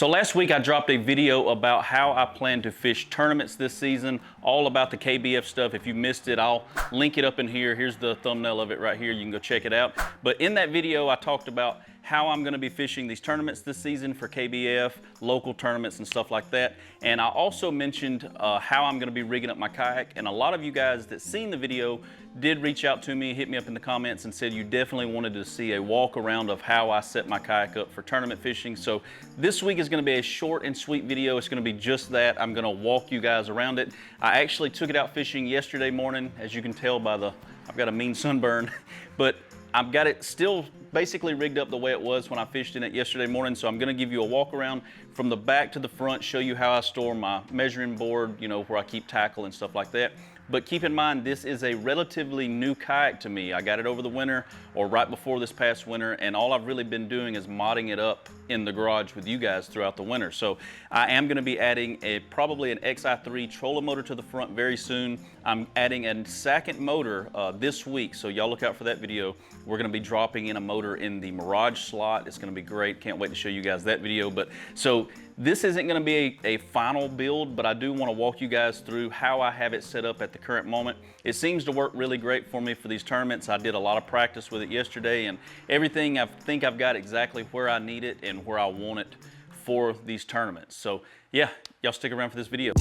So last week I dropped a video about how I plan to fish tournaments this season, all about the KBF stuff. If you missed it, I'll link it up in here. Here's the thumbnail of it right here. You can go check it out. But in that video, I talked about how I'm gonna be fishing these tournaments this season for KBF, local tournaments and stuff like that. And I also mentioned how I'm gonna be rigging up my kayak. And a lot of you guys that seen the video did reach out to me, hit me up in the comments and said you definitely wanted to see a walk around of how I set my kayak up for tournament fishing. So this week is gonna be a short and sweet video. It's gonna be just that. I'm gonna walk you guys around it. I actually took it out fishing yesterday morning, as you can tell by I've got a mean sunburn, but I've got it still basically rigged up the way it was when I fished in it yesterday morning. So I'm gonna give you a walk around from the back to the front, show you how I store my measuring board, you know, where I keep tackle and stuff like that. But keep in mind, this is a relatively new kayak to me. I got it over the winter or right before this past winter, and all I've really been doing is modding it up in the garage with you guys throughout the winter. So I am gonna be adding probably an XI3 trolling motor to the front very soon. I'm adding a second motor this week, so y'all look out for that video. We're gonna be dropping in a motor in the Mirage slot. It's gonna be great. Can't wait to show you guys that video. But so this isn't gonna be a final build, but I do wanna walk you guys through how I have it set up at the current moment. It seems to work really great for me for these tournaments. I did a lot of practice with it yesterday, and everything I think I've got exactly where I need it and where I want it for these tournaments. So yeah, y'all stick around for this video.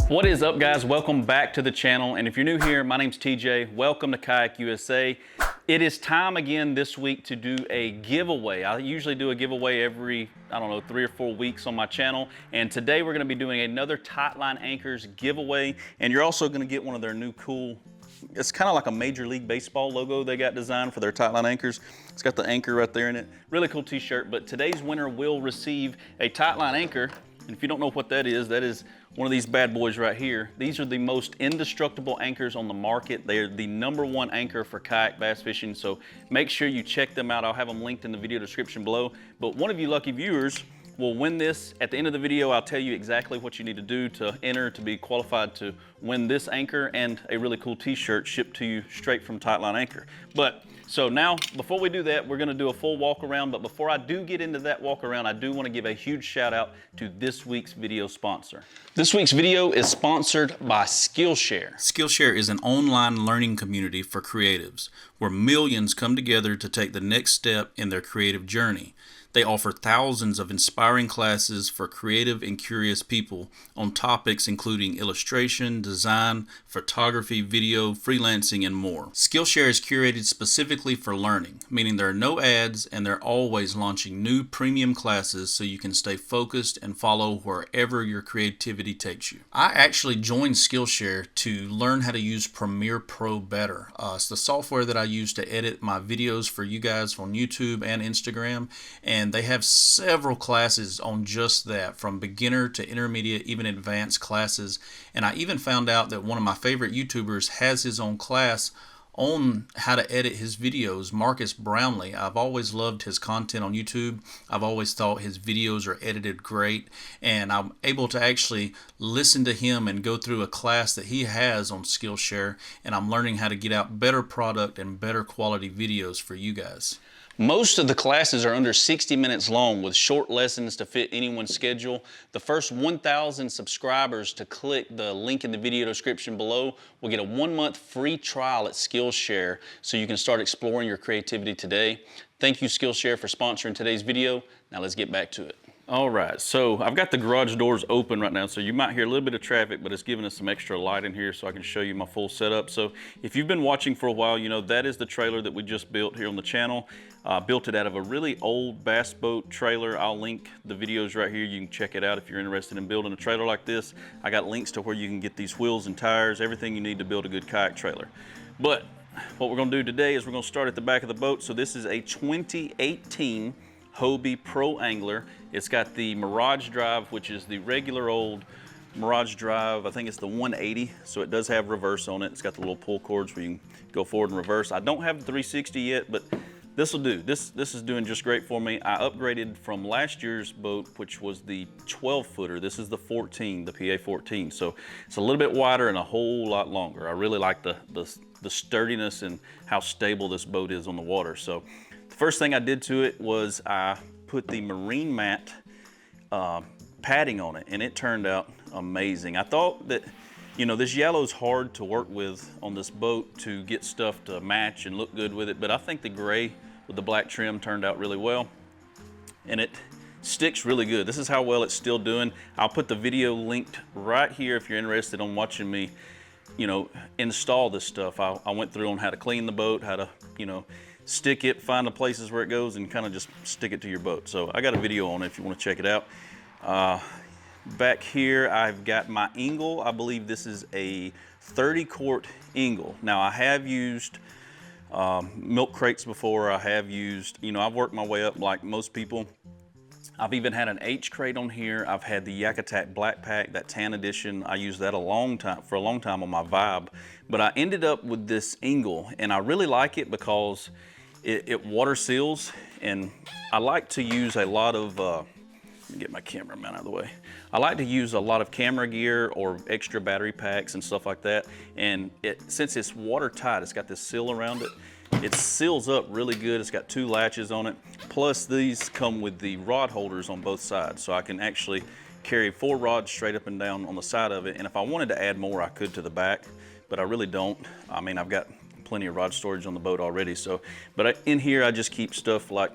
What is up, guys? Welcome back to the channel. And if you're new here, my name's TJ. Welcome to Kayak USA. It is time again this week to do a giveaway. I usually do a giveaway every, I don't know, 3 or 4 weeks on my channel. And today we're gonna be doing another TightLine Anchors giveaway. And you're also gonna get one of their new cool, it's kind of like a Major League Baseball logo they got designed for their TightLine Anchors. It's got the anchor right there in it. Really cool t-shirt. But today's winner will receive a TightLine Anchor. And if you don't know what that is one of these bad boys right here. These are the most indestructible anchors on the market. They are the #1 anchor for kayak bass fishing, so make sure you check them out. I'll have them linked in the video description below. But one of you lucky viewers will win this. At the end of the video, I'll tell you exactly what you need to do to enter to be qualified to win this anchor and a really cool t-shirt shipped to you straight from TightLine Anchor. But so now, before we do that, we're gonna do a full walk around. But before I do get into that walk around, I do wanna give a huge shout out to this week's video sponsor. This week's video is sponsored by Skillshare. Skillshare is an online learning community for creatives where millions come together to take the next step in their creative journey. They offer thousands of inspiring classes for creative and curious people on topics including illustration, design, photography, video, freelancing, and more. Skillshare is curated specifically for learning, meaning there are no ads and they're always launching new premium classes so you can stay focused and follow wherever your creativity takes you. I actually joined Skillshare to learn how to use Premiere Pro better. It's the software that I use to edit my videos for you guys on YouTube and Instagram, and they have several classes on just that, from beginner to intermediate, even advanced classes. And I even found out that one of my favorite YouTubers has his own class on how to edit his videos, Marcus Brownlee. I've always loved his content on YouTube. I've always thought his videos are edited great, and I'm able to actually listen to him and go through a class that he has on Skillshare, and I'm learning how to get out better product and better quality videos for you guys. Most of the classes are under 60 minutes long with short lessons to fit anyone's schedule. The first 1,000 subscribers to click the link in the video description below will get a 1-month free trial at Skillshare so you can start exploring your creativity today. Thank you, Skillshare, for sponsoring today's video. Now let's get back to it. All right, so I've got the garage doors open right now, so you might hear a little bit of traffic, but it's giving us some extra light in here so I can show you my full setup. So if you've been watching for a while, you know that is the trailer that we just built here on the channel. Built it out of a really old bass boat trailer. I'll link the videos right here. You can check it out if you're interested in building a trailer like this. I got links to where you can get these wheels and tires, everything you need to build a good kayak trailer. But what we're gonna do today is we're gonna start at the back of the boat. So this is a 2018 Hobie Pro Angler. It's got the Mirage drive, which is the regular old Mirage drive. I think it's the 180, so it does have reverse on it. It's got the little pull cords where you can go forward and reverse. I don't have the 360 yet, but this will do. This is doing just great for me. I upgraded from last year's boat, which was the 12-footer. This is the 14, the PA 14. So it's a little bit wider and a whole lot longer. I really like the sturdiness and how stable this boat is on the water. So the first thing I did to it was I put the marine mat padding on it, and it turned out amazing. I thought that, you know, this yellow's hard to work with on this boat to get stuff to match and look good with it, but I think the gray with the black trim turned out really well, and it sticks really good. This is how well it's still doing. I'll put the video linked right here if you're interested in watching me, you know, install this stuff. I went through on how to clean the boat, how to, you know, stick it, find the places where it goes, and kind of just stick it to your boat. So I got a video on it if you want to check it out. Back here, I've got my Ingle. I believe this is a 30-quart Ingle. Now, I have used milk crates before. I have used, you know, I've worked my way up like most people. I've even had an H crate on here. I've had the Yak Attack Black Pack, that tan edition. I used that for a long time on my Vibe. But I ended up with this Ingle, and I really like it because it water seals, and I like to use a lot of, let me get my cameraman out of the way. I like to use a lot of camera gear or extra battery packs and stuff like that. And since it's watertight, it's got this seal around it. It seals up really good. It's got 2 latches on it. Plus these come with the rod holders on both sides. So I can actually carry 4 rods straight up and down on the side of it. And if I wanted to add more, I could to the back, but I really don't. I mean, I've got plenty of rod storage on the boat already. So, but in here, I just keep stuff like,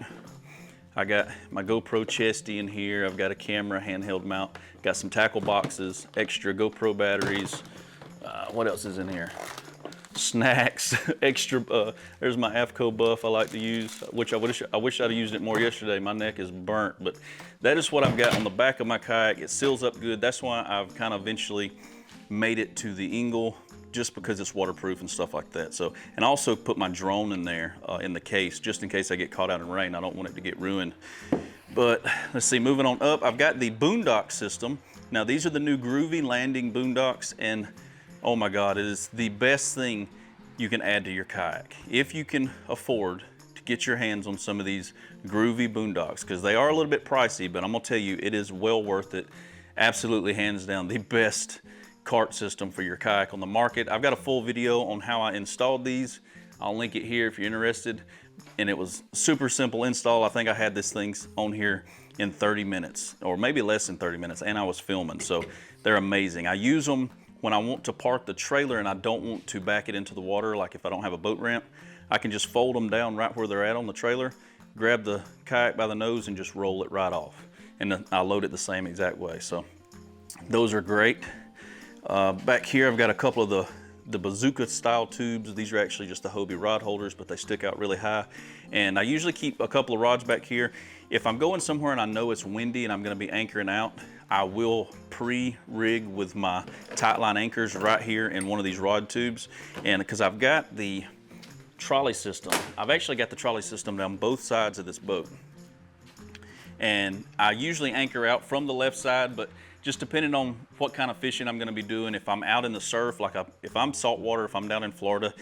I got my GoPro chesty in here. I've got a camera handheld mount. Got some tackle boxes, extra GoPro batteries. What else is in here? Snacks, extra. There's my AFCO buff I like to use, which I wish I'd have used it more yesterday. My neck is burnt, but that is what I've got on the back of my kayak. It seals up good. That's why I've kind of eventually made it to the Ingle, just because it's waterproof and stuff like that. So, and also put my drone in there in the case, just in case I get caught out in rain. I don't want it to get ruined. But let's see, moving on up, I've got the Boondock System. Now these are the new groovy landing Boondocks, and oh my God, it is the best thing you can add to your kayak. If you can afford to get your hands on some of these groovy Boondocks, because they are a little bit pricey, but I'm gonna tell you, it is well worth it. Absolutely, hands down, the best cart system for your kayak on the market. I've got a full video on how I installed these. I'll link it here if you're interested. And it was super simple install. I think I had this thing on here in 30 minutes, or maybe less than 30 minutes, and I was filming, so they're amazing. I use them when I want to park the trailer and I don't want to back it into the water, like if I don't have a boat ramp. I can just fold them down right where they're at on the trailer, grab the kayak by the nose, and just roll it right off. And I load it the same exact way. So those are great. Back here, I've got a couple of the bazooka style tubes. These are actually just the Hobie rod holders, but they stick out really high. And I usually keep a couple of rods back here. If I'm going somewhere and I know it's windy and I'm gonna be anchoring out, I will pre-rig with my TightLine anchors right here in one of these rod tubes. And because I've got the trolley system, I've actually got the trolley system down both sides of this boat. And I usually anchor out from the left side, but just depending on what kind of fishing I'm gonna be doing. If I'm out in the surf, like if I'm saltwater, if I'm down in Florida,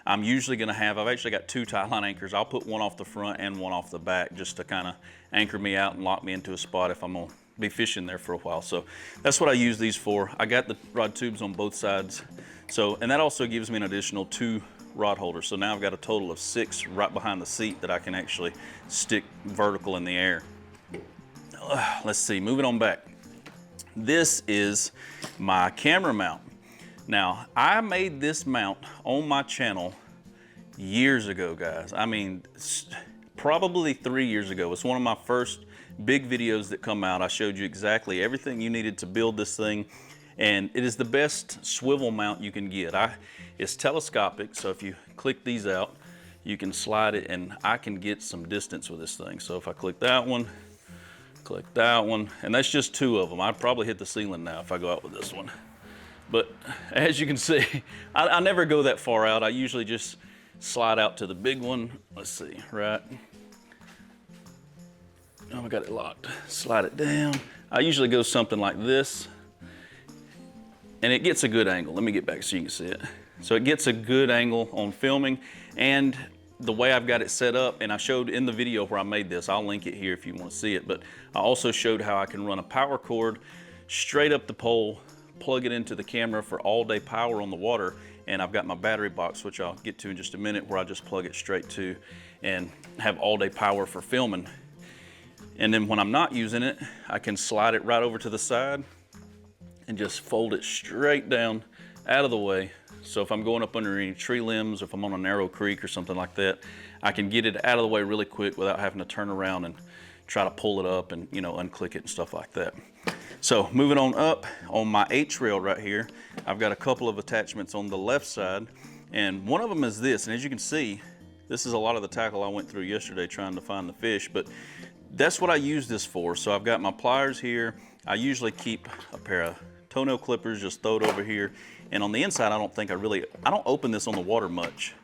I'm usually gonna have, I've actually got 2 TightLine anchors. I'll put one off the front and one off the back just to kind of anchor me out and lock me into a spot if I'm gonna be fishing there for a while. So that's what I use these for. I got the rod tubes on both sides. So, and that also gives me an additional 2 rod holders. So now I've got a total of 6 right behind the seat that I can actually stick vertical in the air. Let's see, moving on back. This is my camera mount. Now, I made this mount on my channel years ago, guys. I mean, probably 3 years ago. It's one of my first big videos that come out. I showed you exactly everything you needed to build this thing, and it is the best swivel mount you can get. It's telescopic, so if you click these out, you can slide it, and I can get some distance with this thing. So if I click that one, and that's just 2 of them. I'd probably hit the ceiling now if I go out with this one. But as you can see, I never go that far out. I usually just slide out to the big one. Let's see, right? Oh, I got it locked. Slide it down. I usually go something like this, and it gets a good angle. Let me get back so you can see it. So it gets a good angle on filming, and the way I've got it set up, and I showed in the video where I made this, I'll link it here if you want to see it, but I also showed how I can run a power cord straight up the pole, plug it into the camera for all day power on the water, and I've got my battery box, which I'll get to in just a minute, where I just plug it straight to and have all day power for filming. And then when I'm not using it, I can slide it right over to the side and just fold it straight down out of the way. So if I'm going up under any tree limbs, or if I'm on a narrow creek or something like that, I can get it out of the way really quick without having to turn around and try to pull it up and, you know, unclick it and stuff like that. So moving on up, on my H-rail right here, I've got a couple of attachments on the left side, and one of them is this, and as you can see, this is a lot of the tackle I went through yesterday trying to find the fish, but that's what I use this for. So I've got my pliers here. I usually keep a pair of toenail clippers, just throw it over here. And on the inside, I don't open this on the water much.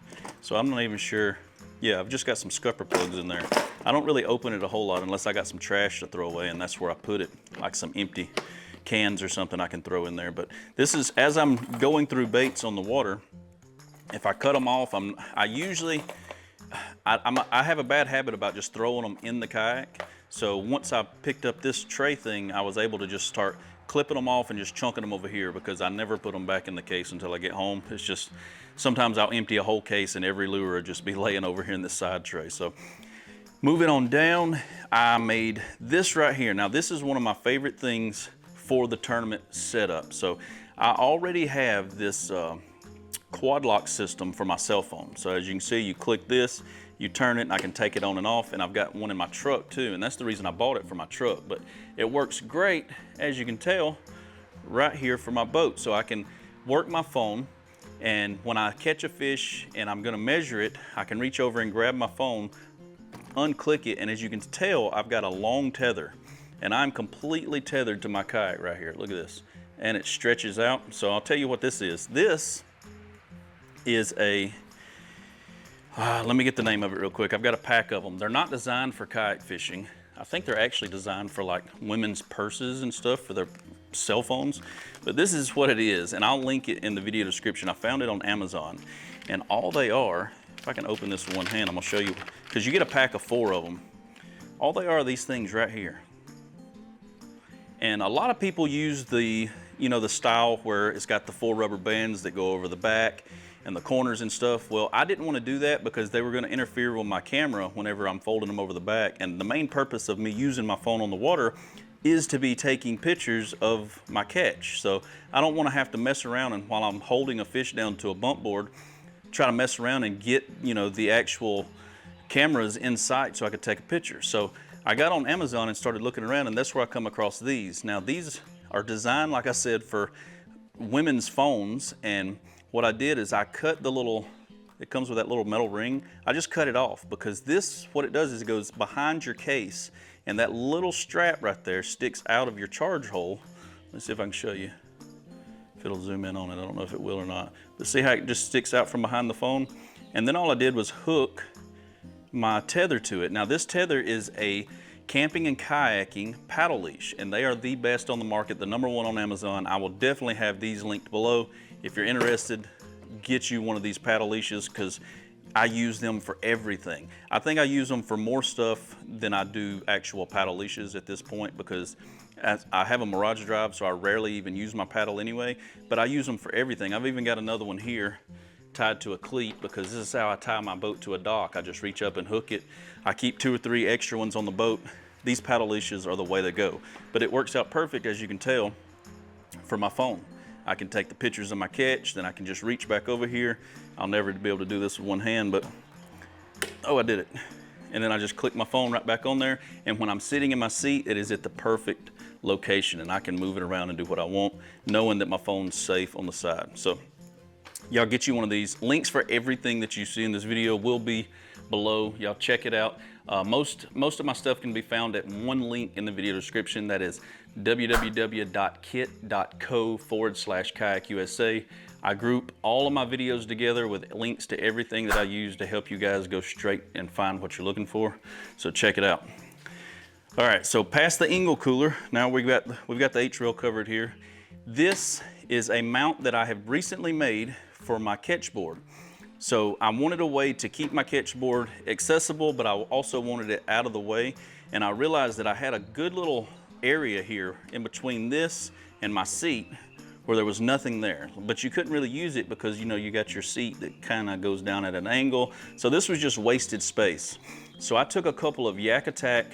So I'm not even sure. Yeah, I've just got some scupper plugs in there. I don't really open it a whole lot unless I got some trash to throw away, and that's where I put it, like some empty cans or something I can throw in there. But this is, as I'm going through baits on the water, if I cut them off, I have a bad habit about just throwing them in the kayak. So once I picked up this tray thing, I was able to just start clipping them off and just chunking them over here, because I never put them back in the case until I get home. It's just, sometimes I'll empty a whole case and every lure will just be laying over here in this side tray. So moving on down, I made this right here. Now this is one of my favorite things for the tournament setup. So I already have this quad lock system for my cell phone. So as you can see, you click this, you turn it, and I can take it on and off, and I've got one in my truck too, and that's the reason I bought it for my truck. But it works great, as you can tell, right here for my boat. So I can work my phone, and when I catch a fish and I'm gonna measure it, I can reach over and grab my phone, unclick it, and as you can tell, I've got a long tether, and I'm completely tethered to my kayak right here. Look at this, and it stretches out. So I'll tell you what this is. This is a, let me get the name of it real quick. I've got a pack of them. They're not designed for kayak fishing. I think they're actually designed for like women's purses and stuff for their cell phones. But this is what it is, and I'll link it in the video description. I found it on Amazon, and all they are, if I can open this with one hand, I'm gonna show you, because you get a pack of 4 of them. All they are these things right here. And a lot of people use the, you know, the style where it's got the 4 rubber bands that go over the back and the corners and stuff. Well, I didn't want to do that because they were going to interfere with my camera whenever I'm folding them over the back. And the main purpose of me using my phone on the water is to be taking pictures of my catch. So I don't want to have to mess around, and while I'm holding a fish down to a bump board, try to mess around and get, you know, the actual cameras in sight so I could take a picture. So I got on Amazon and started looking around, and that's where I come across these. Now these are designed, like I said, for women's phones, and what I did is I cut the little, it comes with that little metal ring. I just cut it off, because this, what it does is it goes behind your case, and that little strap right there sticks out of your charge hole. Let's see if I can show you, if it'll zoom in on it. I don't know if it will or not, but see how it just sticks out from behind the phone? And then all I did was hook my tether to it. Now this tether is a camping and kayaking paddle leash, and they are the best on the market, the #1 on Amazon. I will definitely have these linked below. If you're interested, get you one of these paddle leashes, because I use them for everything. I think I use them for more stuff than I do actual paddle leashes at this point, because I have a Mirage Drive, so I rarely even use my paddle anyway, but I use them for everything. I've even got another one here tied to a cleat, because this is how I tie my boat to a dock. I just reach up and hook it. I keep 2 or 3 extra ones on the boat. These paddle leashes are the way to go. But it works out perfect, as you can tell, for my phone. I can take the pictures of my catch, then I can just reach back over here. I'll never be able to do this with one hand, but oh, I did it. And then I just click my phone right back on there, and when I'm sitting in my seat, it is at the perfect location, and I can move it around and do what I want, knowing that my phone's safe on the side. So y'all get you one of these. Links for everything that you see in this video will be below. Y'all check it out. Most of my stuff can be found at one link in the video description. That is www.kit.co/kayakusa. I group all of my videos together with links to everything that I use to help you guys go straight and find what you're looking for. So check it out. All right, so past the Ingle cooler, now we've got the H-rail covered here. This is a mount that I have recently made for my catch board. So I wanted a way to keep my catch board accessible, but I also wanted it out of the way. And I realized that I had a good little area here in between this and my seat where there was nothing there, but you couldn't really use it because, you know, you got your seat that kind of goes down at an angle. So this was just wasted space. So I took a couple of Yak-Attack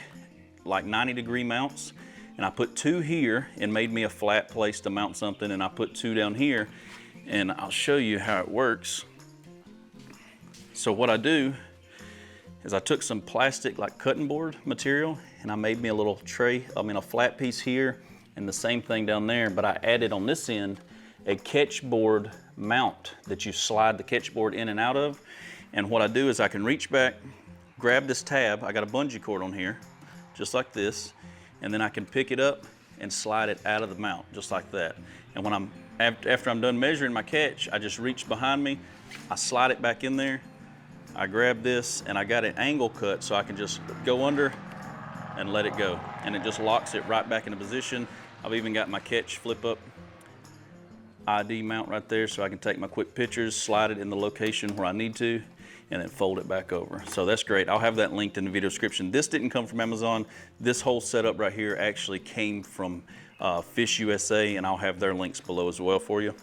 like 90-degree mounts, and I put 2 here and made me a flat place to mount something, and I put 2 down here, and I'll show you how it works. So what I do is I took some plastic like cutting board material, and I made me a little tray, a flat piece here, and the same thing down there, but I added on this end a catch board mount that you slide the catch board in and out of. And what I do is I can reach back, grab this tab, I got a bungee cord on here, just like this, and then I can pick it up and slide it out of the mount, just like that. And when after I'm done measuring my catch, I just reach behind me, I slide it back in there, I grab this, and I got an angle cut so I can just go under and let it go. And it just locks it right back into position. I've even got my catch flip up ID mount right there so I can take my quick pictures, slide it in the location where I need to, and then fold it back over. So that's great. I'll have that linked in the video description. This didn't come from Amazon. This whole setup right here actually came from Fish USA, and I'll have their links below as well for you.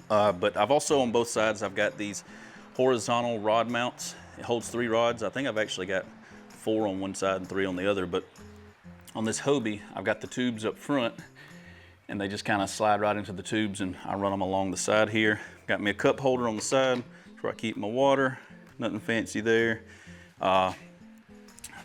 But I've also, on both sides, I've got these horizontal rod mounts. It holds 3 rods. I think I've actually got 4 on one side and 3 on the other, but on this Hobie, I've got the tubes up front, and they just kind of slide right into the tubes, and I run them along the side here. Got me a cup holder on the side where I keep my water. Nothing fancy there.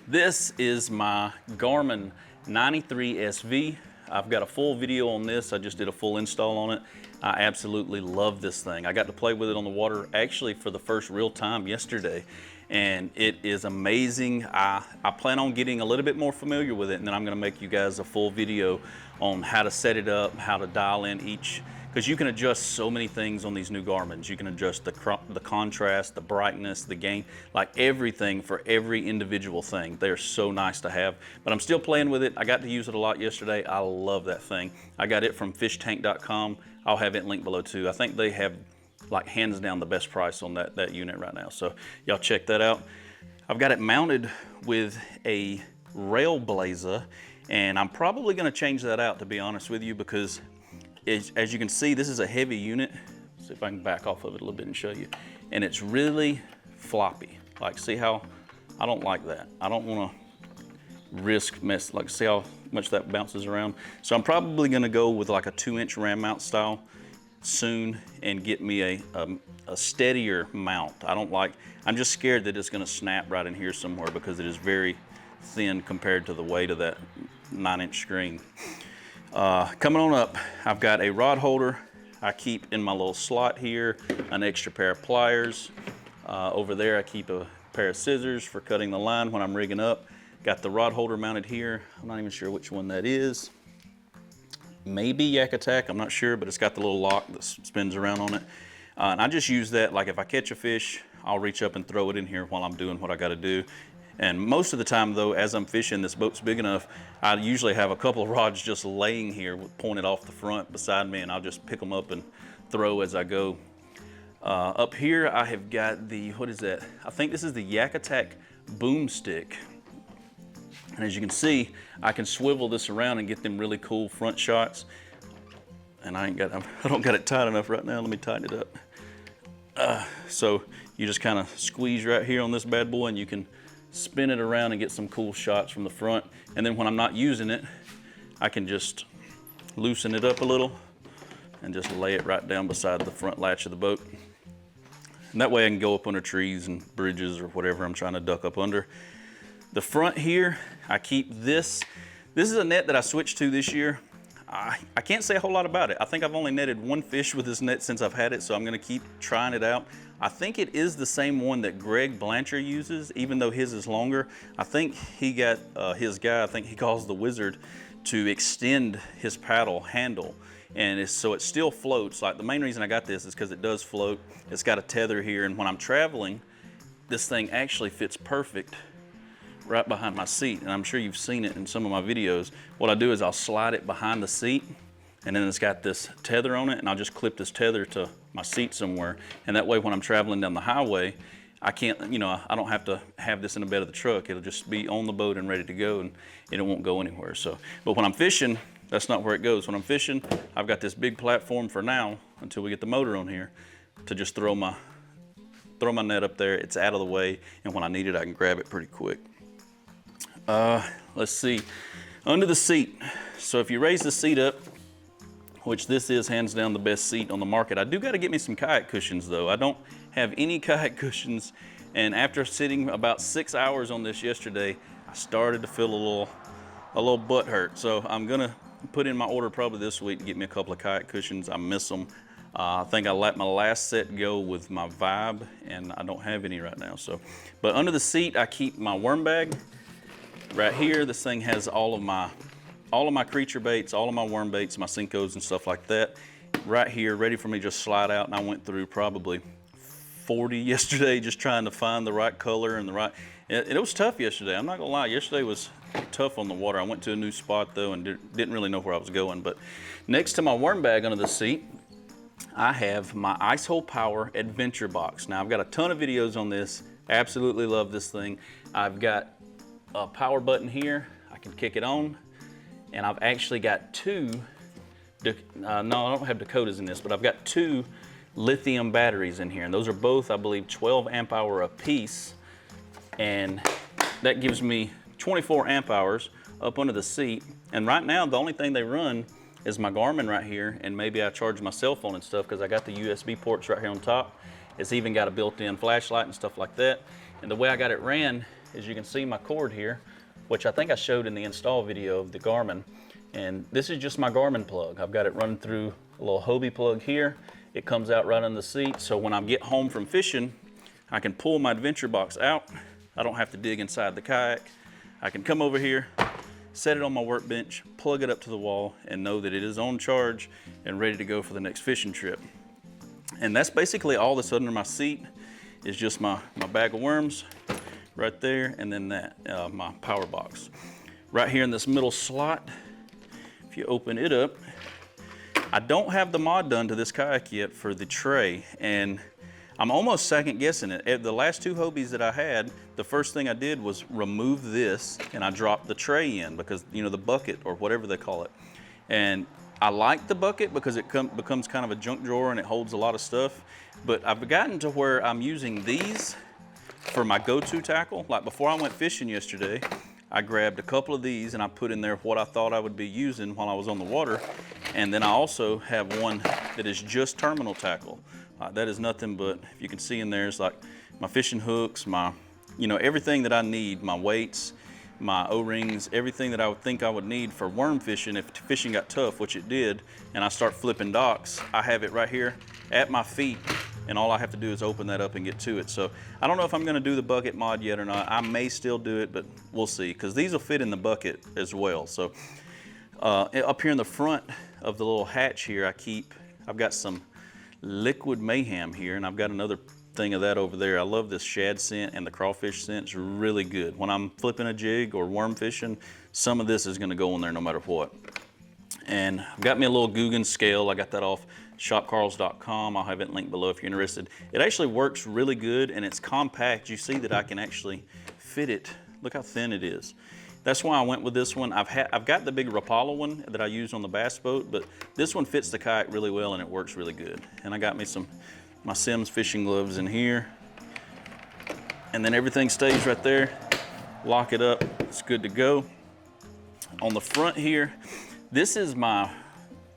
This is my Garmin 93 SV. I've got a full video on this. I just did a full install on it. I absolutely love this thing. I got to play with it on the water actually for the first real time yesterday, and it is amazing. I plan on getting a little bit more familiar with it, and then I'm gonna make you guys a full video on how to set it up, how to dial in each, because you can adjust so many things on these new Garmins. You can adjust the contrast, the brightness, the gain, like everything for every individual thing. They're so nice to have, but I'm still playing with it. I got to use it a lot yesterday. I love that thing. I got it from fishtank.com. I'll have it linked below too. I think they have like hands down the best price on that unit right now. So y'all check that out. I've got it mounted with a Railblazer, and I'm probably gonna change that out, to be honest with you, because as you can see, this is a heavy unit. See if I can back off of it a little bit and show you. And it's really floppy. Like, see how, I don't like that. I don't wanna risk like see how much that bounces around. So I'm probably gonna go with like a 2-inch ram mount style soon and get me a steadier mount. I'm just scared that it's gonna snap right in here somewhere because it is very thin compared to the weight of that 9-inch screen. Coming on up, I've got a rod holder. I keep in my little slot here an extra pair of pliers. Over there I keep a pair of scissors for cutting the line when I'm rigging up. Got the rod holder mounted here. I'm not even sure which one that is. Maybe Yak-Attack, I'm not sure, but it's got the little lock that spins around on it. And I just use that, like if I catch a fish, I'll reach up and throw it in here while I'm doing what I gotta do. And most of the time though, as I'm fishing, this boat's big enough, I usually have a couple of rods just laying here pointed off the front beside me, and I'll just pick them up and throw as I go. Up here, I have got the, what is that? I think this is the Yak-Attack boomstick. And as you can see, I can swivel this around and get them really cool front shots. And I don't got it tight enough right now. Let me tighten it up. So you just kind of squeeze right here on this bad boy, and you can spin it around and get some cool shots from the front. And then when I'm not using it, I can just loosen it up a little and just lay it right down beside the front latch of the boat. And that way I can go up under trees and bridges or whatever I'm trying to duck up under. The front here, I keep this. This is a net that I switched to this year. I can't say a whole lot about it. I think I've only netted 1 fish with this net since I've had it, so I'm gonna keep trying it out. I think it is the same one that Greg Blanchard uses, even though his is longer. I think he got his guy, I think he calls the Wizard, to extend his paddle handle. And so it still floats. Like, the main reason I got this is because it does float. It's got a tether here, and when I'm traveling, this thing actually fits perfect right behind my seat, and I'm sure you've seen it in some of my videos. What I do is I'll slide it behind the seat, and then it's got this tether on it, and I'll just clip this tether to my seat somewhere. And that way when I'm traveling down the highway, I can't, you know, I don't have to have this in the bed of the truck. It'll just be on the boat and ready to go, and it won't go anywhere. So, but when I'm fishing, that's not where it goes. When I'm fishing, I've got this big platform for now until we get the motor on here to just throw my net up there. It's out of the way, and when I need it, I can grab it pretty quick. Let's see, under the seat. So if you raise the seat up, which this is hands down the best seat on the market. I do got to get me some kayak cushions though. I don't have any kayak cushions, and after sitting about 6 hours on this yesterday, I started to feel a little butt hurt. So I'm gonna put in my order probably this week to get me a couple of kayak cushions. I miss them. I think I let my last set go with my Vibe, and I don't have any right now. So, but under the seat, I keep my worm bag. Right here, this thing has all of my creature baits, all of my worm baits, my Senkos and stuff like that. Right here, ready for me to just slide out, and I went through probably 40 yesterday just trying to find the right color and the right, it was tough yesterday. I'm not gonna lie, yesterday was tough on the water. I went to a new spot though and didn't really know where I was going. But next to my worm bag under the seat, I have my Ice Hole Power Adventure Box. Now I've got a ton of videos on this, absolutely love this thing. I've got a power button here, I can kick it on, and I've actually got two, no, I don't have Dakotas in this, but I've got two lithium batteries in here, and those are both, I believe, 12 amp hour a piece, and that gives me 24 amp hours up under the seat. And right now, the only thing they run is my Garmin right here, and maybe I charge my cell phone and stuff because I got the USB ports right here on top. It's even got a built-in flashlight and stuff like that. And the way I got it ran, as you can see my cord here, which I think I showed in the install video of the Garmin. And this is just my Garmin plug. I've got it running through a little Hobie plug here. It comes out right on the seat. So when I get home from fishing, I can pull my adventure box out. I don't have to dig inside the kayak. I can come over here, set it on my workbench, plug it up to the wall, and know that it is on charge and ready to go for the next fishing trip. And that's basically all that's under my seat, is just my bag of worms right there, and then that, my power box. Right here in this middle slot, if you open it up, I don't have the mod done to this kayak yet for the tray, and I'm almost second guessing it. At the last two Hobies that I had, the first thing I did was remove this, and I dropped the tray in because, you know, the bucket or whatever they call it. And I like the bucket because it becomes kind of a junk drawer and it holds a lot of stuff. But I've gotten to where I'm using these for my go-to tackle. Like before I went fishing yesterday, I grabbed a couple of these and I put in there what I thought I would be using while I was on the water. And then I also have one that is just terminal tackle. That is nothing but, if you can see in there, it's like my fishing hooks, my, you know, everything that I need, my weights, my O-rings, everything that I would think I would need for worm fishing if fishing got tough, which it did, and I start flipping docks. I have it right here at my feet, and all I have to do is open that up and get to it. So I don't know if I'm gonna do the bucket mod yet or not. I may still do it, but we'll see, because these will fit in the bucket as well. So up here in the front of the little hatch here, I've got some Liquid Mayhem here, and I've got another thing of that over there. I love this shad scent, and the crawfish scent is really good. When I'm flipping a jig or worm fishing, some of this is gonna go in there no matter what. And I've got me a little Guggen scale. I got that off shopcarls.com. I'll have it linked below if you're interested. It actually works really good, and it's compact. You see that I can actually fit it. Look how thin it is. That's why I went with this one. I've got the big Rapala one that I use on the bass boat, but this one fits the kayak really well and it works really good. And I got me my Sims fishing gloves in here. And then everything stays right there. Lock it up, it's good to go. On the front here, this is my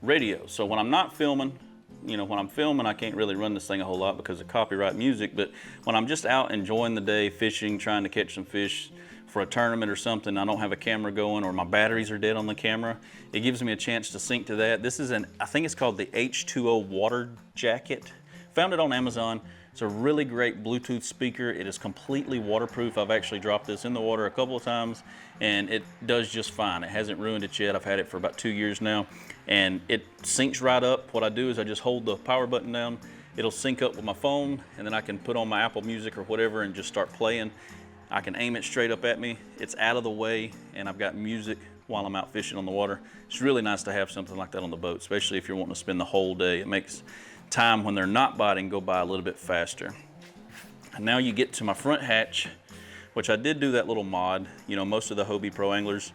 radio. So when I'm not filming, you know, when I'm filming, I can't really run this thing a whole lot because of copyright music, but when I'm just out enjoying the day, fishing, trying to catch some fish, for a tournament or something, I don't have a camera going or my batteries are dead on the camera, it gives me a chance to sync to that. This is I think it's called the H2O water jacket. Found it on Amazon. It's a really great Bluetooth speaker. It is completely waterproof. I've actually dropped this in the water a couple of times and it does just fine. It hasn't ruined it yet. I've had it for about 2 years now and it syncs right up. What I do is I just hold the power button down. It'll sync up with my phone and then I can put on my Apple Music or whatever and just start playing. I can aim it straight up at me. It's out of the way, and I've got music while I'm out fishing on the water. It's really nice to have something like that on the boat, especially if you're wanting to spend the whole day. It makes time when they're not biting go by a little bit faster. And now you get to my front hatch, which I did do that little mod. You know, most of the Hobie Pro anglers,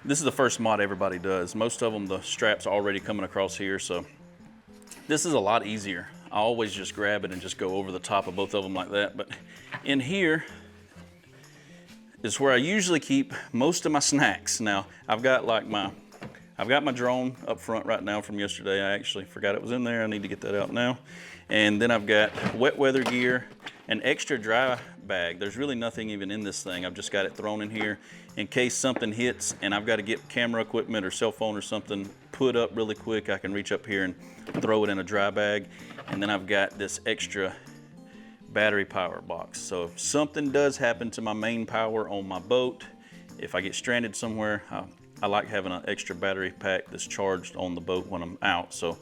this is the first mod everybody does. Most of them, the strap's already coming across here, so this is a lot easier. I always just grab it and just go over the top of both of them like that. But in here is where I usually keep most of my snacks. Now, I've got my drone up front right now from yesterday. I actually forgot it was in there. I need to get that out now. And then I've got wet weather gear, an extra dry bag. There's really nothing even in this thing. I've just got it thrown in here in case something hits and I've got to get camera equipment or cell phone or something put up really quick. I can reach up here and throw it in a dry bag. And then I've got this extra battery power box. So if something does happen to my main power on my boat, if I get stranded somewhere, I like having an extra battery pack that's charged on the boat when I'm out, so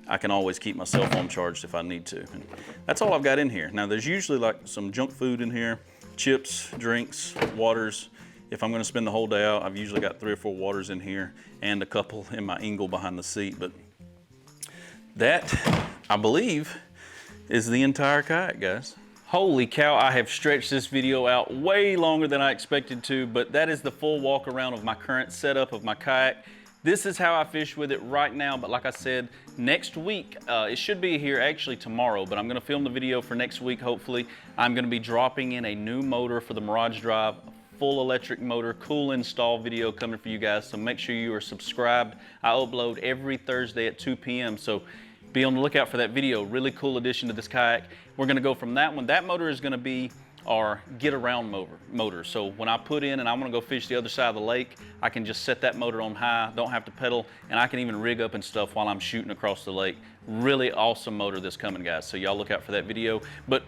I can always keep my cell phone charged if I need to. And that's all I've got in here. Now there's usually like some junk food in here, chips, drinks, waters. If I'm gonna spend the whole day out, I've usually got 3 or 4 waters in here and a couple in my ingle behind the seat. But that, I believe, is the entire kayak, guys. Holy cow, I have stretched this video out way longer than I expected to, but that is the full walk around of my current setup of my kayak. This is how I fish with it right now, but like I said, next week, it should be here actually tomorrow, but I'm gonna film the video for next week, hopefully. I'm gonna be dropping in a new motor for the Mirage Drive, full electric motor, cool install video coming for you guys, so make sure you are subscribed. I upload every Thursday at 2 p.m., so be on the lookout for that video. Really cool addition to this kayak. We're gonna go from that one. That motor is gonna be our get around motor. So when I put in and I wanna go fish the other side of the lake, I can just set that motor on high, don't have to pedal, and I can even rig up and stuff while I'm shooting across the lake. Really awesome motor that's coming, guys. So y'all look out for that video. But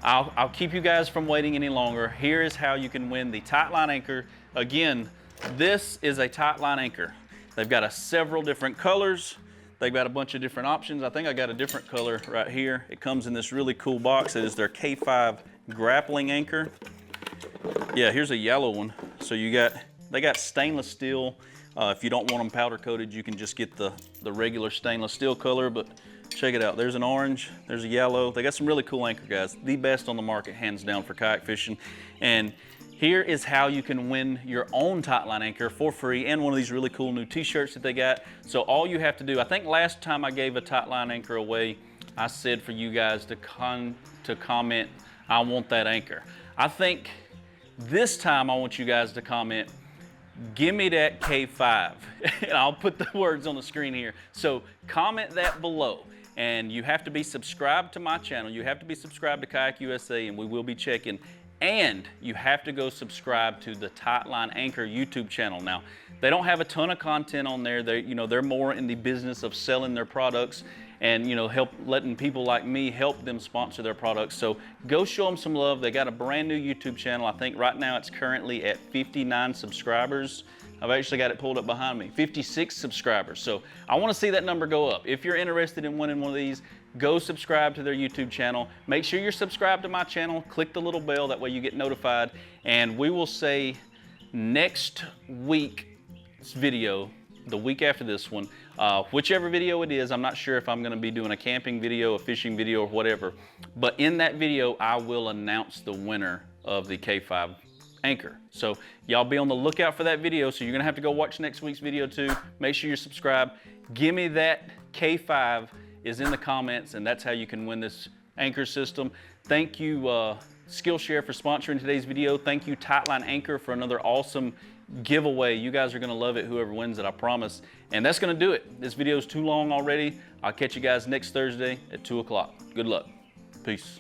I'll keep you guys from waiting any longer. Here is how you can win the TightLine anchor. Again, this is a TightLine anchor. They've got several different colors. They've got a bunch of different options. I think I got a different color right here. It comes in this really cool box. It is their K5 Grappling Anchor. Yeah, here's a yellow one. So they got stainless steel. If you don't want them powder coated, you can just get the regular stainless steel color, but check it out. There's an orange, there's a yellow. They got some really cool anchor, guys. The best on the market, hands down, for kayak fishing. And here is how you can win your own TightLine anchor for free and one of these really cool new t-shirts that they got. So all you have to do, I think last time I gave a TightLine anchor away, I said for you guys to comment, I want that anchor. I think this time I want you guys to comment, give me that K5. And I'll put the words on the screen here. So comment that below. And you have to be subscribed to my channel. You have to be subscribed to Kayak USA, and we will be checking. And you have to go subscribe to the TightLine Anchor YouTube channel. Now, they don't have a ton of content on there. They're more in the business of selling their products and letting people like me help them sponsor their products. So go show them some love. They got a brand new YouTube channel. I think right now it's currently at 59 subscribers. I've actually got it pulled up behind me, 56 subscribers. So I want to see that number go up. If you're interested in winning one of these, go subscribe to their YouTube channel. Make sure you're subscribed to my channel. Click the little bell, that way you get notified. And we will say next week's video, the week after this one, whichever video it is, I'm not sure if I'm gonna be doing a camping video, a fishing video, or whatever. But in that video, I will announce the winner of the K5 anchor. So y'all be on the lookout for that video. So you're gonna have to go watch next week's video too. Make sure you're subscribed. Give me that K5 is in the comments, and that's how you can win this anchor system. Thank you Skillshare for sponsoring today's video. Thank you TightLine Anchor for another awesome giveaway. You guys are gonna love it, whoever wins it, I promise. And that's gonna do it. This video is too long already. I'll catch you guys next Thursday at 2 o'clock. Good luck. Peace.